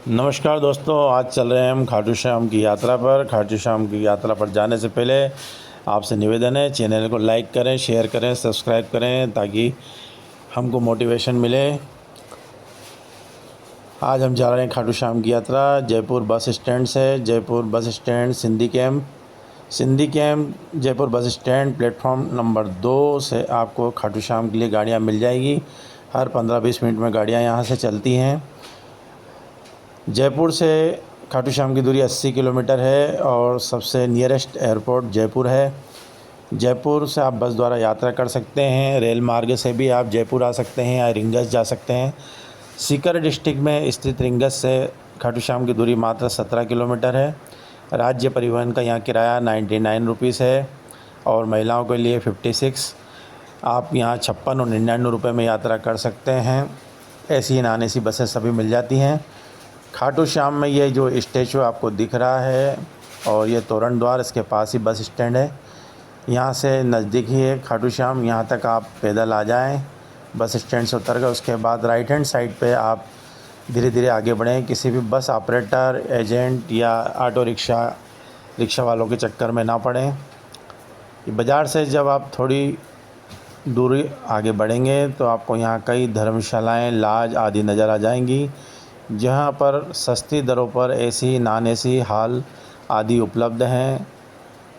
नमस्कार दोस्तों, आज चल रहे हैं हम खाटू श्याम की यात्रा पर। खाटू श्याम की यात्रा पर जाने से पहले आपसे निवेदन है, चैनल को लाइक करें, शेयर करें, सब्सक्राइब करें ताकि हमको मोटिवेशन मिले। आज हम जा रहे हैं खाटू श्याम की यात्रा। जयपुर बस स्टैंड से, Jaipur bus stand Sindhi camp Jaipur bus stand platform number 2 से आपको खाटू श्याम के लिए गाड़ियाँ मिल जाएगी। हर 15-20 मिनट में गाड़ियाँ यहाँ से चलती हैं। जयपुर से खाटू श्याम की दूरी 80 किलोमीटर है और सबसे नियरेस्ट एयरपोर्ट जयपुर है। जयपुर से आप बस द्वारा यात्रा कर सकते हैं। रेल मार्ग से भी आप जयपुर आ सकते हैं या रिंगस जा सकते हैं। सीकर डिस्ट्रिक्ट में स्थित रिंगस से खाटू श्याम की दूरी मात्र 17 किलोमीटर है। राज्य परिवहन का यहाँ किराया 99 रुपीज़ है और महिलाओं के लिए 56। आप यहाँ 56 और 99 रुपये में यात्रा कर सकते हैं। ऐसी नॉन एसी बसें सभी मिल जाती हैं। खाटू श्याम में ये जो स्टैचू आपको दिख रहा है और ये तोरण द्वार, इसके पास ही बस स्टैंड है। यहाँ से नज़दीक ही है खाटू श्याम। यहाँ तक आप पैदल आ जाएं, बस स्टैंड से उतर कर उसके बाद राइट हैंड साइड पे आप धीरे धीरे आगे बढ़ें। किसी भी बस ऑपरेटर, एजेंट या ऑटो रिक्शा वालों के चक्कर में ना पड़ें। बाज़ार से जब आप थोड़ी दूरी आगे बढ़ेंगे तो आपको यहाँ कई धर्मशालाएँ, लॉज आदि नज़र आ जाएंगी, जहाँ पर सस्ती दरों पर एसी, नॉन एसी हॉल आदि उपलब्ध हैं।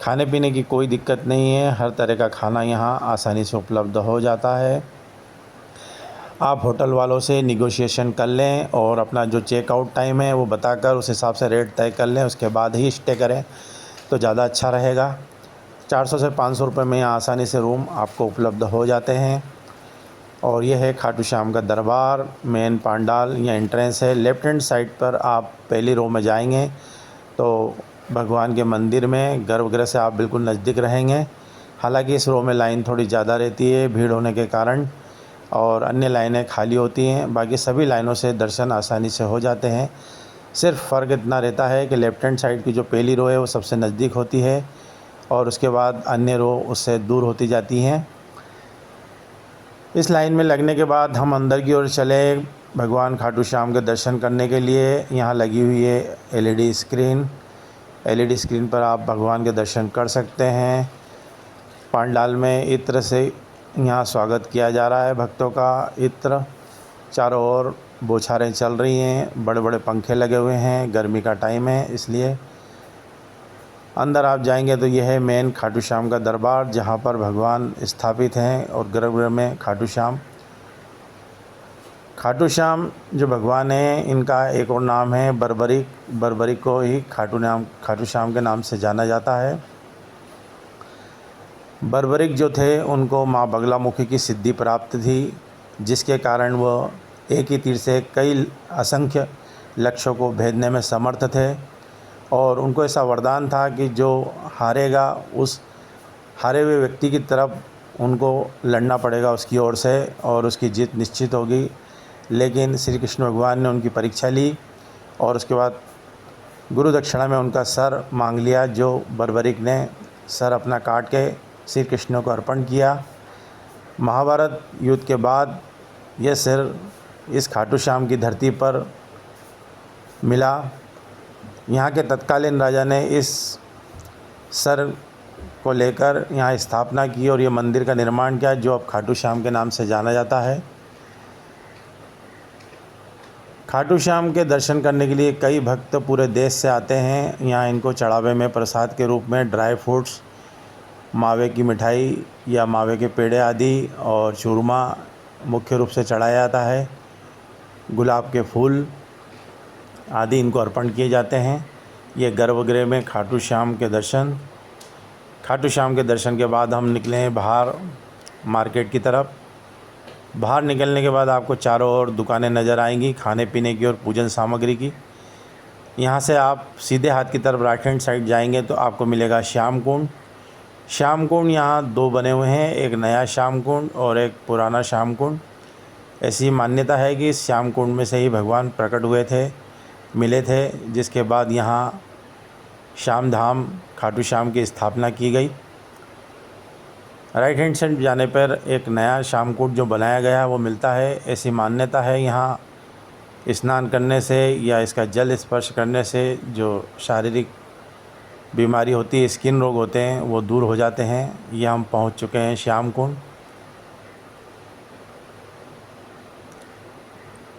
खाने पीने की कोई दिक्कत नहीं है, हर तरह का खाना यहाँ आसानी से उपलब्ध हो जाता है। आप होटल वालों से निगोशिएशन कर लें और अपना जो चेकआउट टाइम है वो बताकर उस हिसाब से रेट तय कर लें, उसके बाद ही स्टे करें तो ज़्यादा अच्छा रहेगा। 400 से 500 रुपये में यहाँ आसानी से रूम आपको उपलब्ध हो जाते हैं। और यह है खाटू श्याम का दरबार। मेन पंडाल या एंट्रेंस है। लेफ़्ट हैंड साइड पर आप पहली रो में जाएंगे तो भगवान के मंदिर में गर्भगृह से आप बिल्कुल नज़दीक रहेंगे। हालांकि इस रो में लाइन थोड़ी ज़्यादा रहती है भीड़ होने के कारण, और अन्य लाइनें खाली होती हैं। बाकी सभी लाइनों से दर्शन आसानी से हो जाते हैं। सिर्फ फ़र्क इतना रहता है कि लेफ़्ट हैंड साइड की जो पहली रो है वो सबसे नज़दीक होती है और उसके बाद अन्य रो उससे दूर होती जाती हैं। इस लाइन में लगने के बाद हम अंदर की ओर चले भगवान खाटू श्याम के दर्शन करने के लिए। यहाँ लगी हुई है एलईडी स्क्रीन पर आप भगवान के दर्शन कर सकते हैं। पंडाल में इत्र से यहाँ स्वागत किया जा रहा है भक्तों का। इत्र चारों ओर बौछारें चल रही हैं, बड़े बड़े पंखे लगे हुए हैं, गर्मी का टाइम है इसलिए। अंदर आप जाएंगे तो यह है मेन खाटू श्याम का दरबार, जहाँ पर भगवान स्थापित हैं और गर्भगृह में खाटू श्याम जो भगवान हैं इनका एक और नाम है बर्बरिक को ही खाटू श्याम के नाम से जाना जाता है। बर्बरिक जो थे उनको माँ बगलामुखी की सिद्धि प्राप्त थी, जिसके कारण वह एक ही तीर से कई असंख्य लक्ष्यों को भेदने में समर्थ थे। और उनको ऐसा वरदान था कि जो हारेगा उस हारे हुए व्यक्ति की तरफ उनको लड़ना पड़ेगा उसकी ओर से और उसकी जीत निश्चित होगी। लेकिन श्री कृष्ण भगवान ने उनकी परीक्षा ली और उसके बाद गुरु दक्षिणा में उनका सर मांग लिया, जो बर्बरिक ने सर अपना काट के श्री कृष्ण को अर्पण किया। महाभारत युद्ध के बाद यह सिर इस खाटू श्याम की धरती पर मिला। यहाँ के तत्कालीन राजा ने इस सर को लेकर यहाँ स्थापना की और ये मंदिर का निर्माण किया, जो अब खाटू श्याम के नाम से जाना जाता है। खाटू श्याम के दर्शन करने के लिए कई भक्त पूरे देश से आते हैं। यहाँ इनको चढ़ावे में प्रसाद के रूप में ड्राई फ्रूट्स, मावे की मिठाई या मावे के पेड़े आदि और चूरमा मुख्य रूप से चढ़ाया जाता है। गुलाब के फूल आदि इनको अर्पण किए जाते हैं। ये गर्भगृह में खाटू श्याम के दर्शन के बाद हम निकले बाहर मार्केट की तरफ। बाहर निकलने के बाद आपको चारों ओर दुकानें नज़र आएंगी खाने पीने की और पूजन सामग्री की। यहाँ से आप सीधे हाथ की तरफ राइट हैंड साइड जाएंगे तो आपको मिलेगा श्याम कुंड। यहाँ 2 बने हुए हैं, एक नया श्याम कुंड और एक पुराना श्याम कुंड। ऐसी मान्यता है कि इस श्याम कुंड में से ही भगवान प्रकट हुए थे, मिले थे, जिसके बाद यहाँ श्याम धाम खाटू श्याम की स्थापना की गई। राइट हैंड साइड जाने पर एक नया श्याम कुंड जो बनाया गया है वो मिलता है। ऐसी मान्यता है यहाँ स्नान करने से या इसका जल स्पर्श करने से जो शारीरिक बीमारी होती है, स्किन रोग होते हैं, वो दूर हो जाते हैं। ये हम पहुंच चुके हैं श्याम कुंड।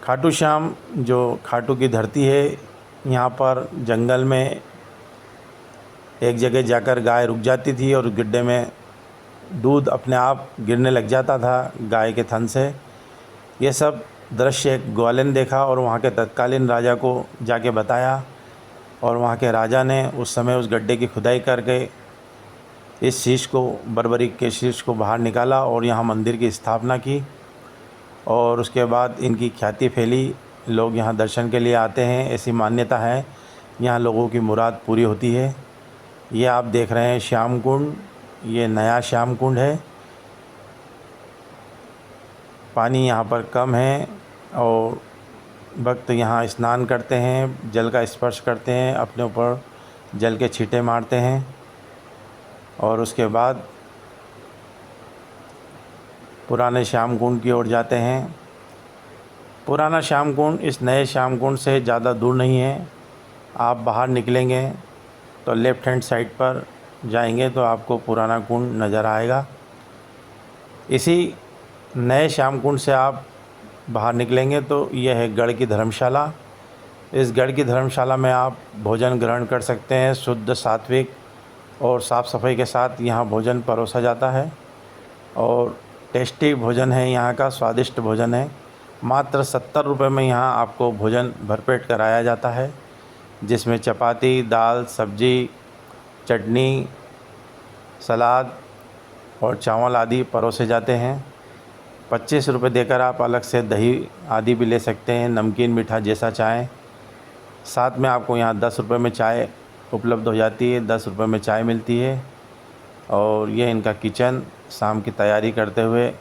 खाटू श्याम जो खाटू की धरती है, यहाँ पर जंगल में एक जगह जाकर गाय रुक जाती थी और गड्ढे में दूध अपने आप गिरने लग जाता था गाय के थन से। ये सब दृश्य एक ग्वाले ने देखा और वहाँ के तत्कालीन राजा को जाके बताया, और वहाँ के राजा ने उस समय उस गड्ढे की खुदाई करके इस शीश को, बर्बरी के शीश को बाहर निकाला और यहाँ मंदिर की स्थापना की। और उसके बाद इनकी ख्याति फैली, लोग यहाँ दर्शन के लिए आते हैं। ऐसी मान्यता है, यहाँ लोगों की मुराद पूरी होती है। ये आप देख रहे हैं श्याम कुंड, ये नया श्याम कुंड है। पानी यहाँ पर कम है और भक्त यहाँ स्नान करते हैं, जल का स्पर्श करते हैं, अपने ऊपर जल के छींटे मारते हैं और उसके बाद पुराने श्याम कुंड की ओर जाते हैं। पुराना श्याम कुंड इस नए श्याम कुंड से ज़्यादा दूर नहीं है। आप बाहर निकलेंगे तो लेफ़्ट हैंड साइड पर जाएंगे तो आपको पुराना कुंड नज़र आएगा। इसी नए श्याम कुंड से आप बाहर निकलेंगे तो यह है गढ़ की धर्मशाला। इस गढ़ की धर्मशाला में आप भोजन ग्रहण कर सकते हैं। शुद्ध, सात्विक और साफ़ सफाई के साथ यहाँ भोजन परोसा जाता है और टेस्टी भोजन है, यहाँ का स्वादिष्ट भोजन है। मात्र 70 रुपये में यहाँ आपको भोजन भरपेट कराया जाता है, जिसमें चपाती, दाल, सब्जी, चटनी, सलाद और चावल आदि परोसे जाते हैं। 25 रुपये देकर आप अलग से दही आदि भी ले सकते हैं, नमकीन, मीठा जैसा चाहें। साथ में आपको यहाँ 10 रुपये में चाय उपलब्ध हो जाती है, 10 रुपये में चाय मिलती है। और ये इनका किचन, शाम की तैयारी करते हुए।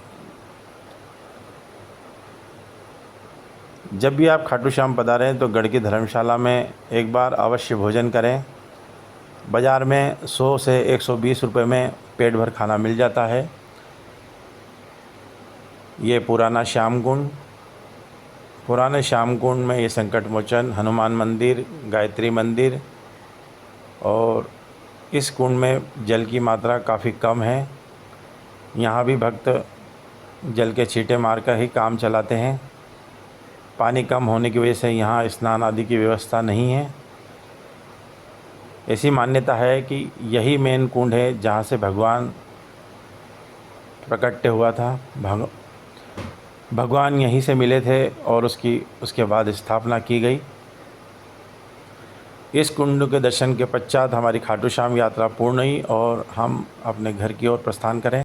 जब भी आप खाटू श्याम पधारें तो गढ़ की धर्मशाला में एक बार अवश्य भोजन करें। बाज़ार में 100 से 120 रुपये में पेट भर खाना मिल जाता है। ये पुराना श्याम कुंड। पुराने श्याम कुंड में ये संकट मोचन, हनुमान मंदिर, गायत्री मंदिर, और इस कुंड में जल की मात्रा काफ़ी कम है। यहाँ भी भक्त जल के छींटे मारकर ही काम चलाते हैं। पानी कम होने की वजह से यहाँ स्नान आदि की व्यवस्था नहीं है। ऐसी मान्यता है कि यही मेन कुंड है जहाँ से भगवान प्रकट हुआ था। भगवान यहीं से मिले थे और उसके बाद स्थापना की गई। इस कुंड के दर्शन के पश्चात हमारी खाटू श्याम यात्रा पूर्ण हुई और हम अपने घर की ओर प्रस्थान करें।